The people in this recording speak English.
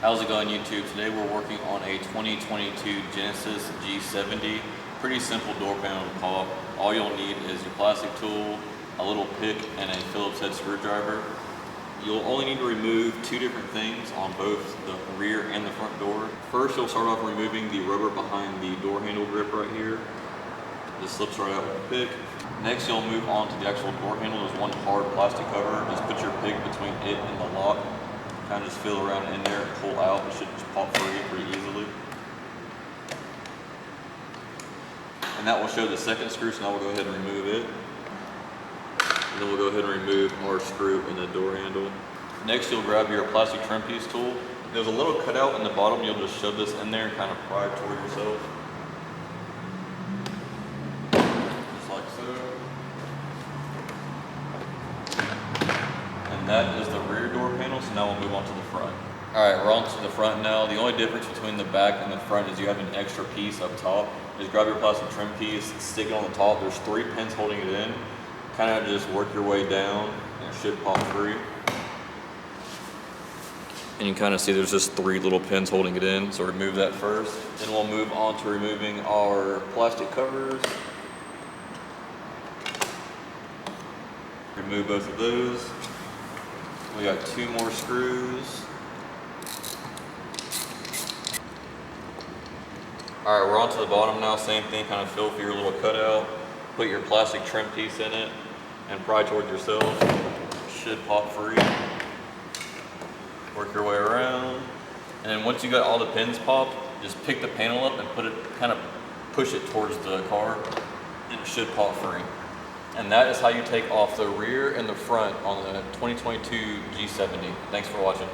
How's it going, YouTube? Today we're working on a 2022 Genesis G70. Pretty simple door panel to pop. All you'll need is your plastic tool, a little pick, and a Phillips head screwdriver. You'll only need to remove two different things on both the rear and the front door. First, you'll start off removing the rubber behind the door handle grip right here. This slips right out with the pick. Next, you'll move on to the actual door handle. There's one hard plastic cover. Just put your pick between it and the lock. Kind of just feel around in there, pull out. It should just pop free pretty easily. And that will show the second screw, so now we'll go ahead and remove it. And then we'll go ahead and remove our screw in the door handle. Next, you'll grab your plastic trim piece tool. There's a little cutout in the bottom. You'll just shove this in there and kind of pry it toward yourself. Just like so. And that is the rear door panel, so now we'll move on to the front. Alright, we're on to the front now. The only difference between the back and the front is you have an extra piece up top. Just grab your plastic trim piece, stick it on the top. There's 3 pins holding it in. Kind of just work your way down, and it should pop free. And you can kind of see there's just 3 little pins holding it in, so remove that first. Then we'll move on to removing our plastic covers. Remove both of those. We got 2 more screws. All right, we're on to the bottom now. Same thing, kind of feel for your little cutout. Put your plastic trim piece in it and pry toward yourself. Should pop free. Work your way around. And then once you got all the pins popped, just pick the panel up and put it, kind of push it towards the car, and it should pop free. And that is how you take off the rear and the front on the 2022 G70. Thanks for watching.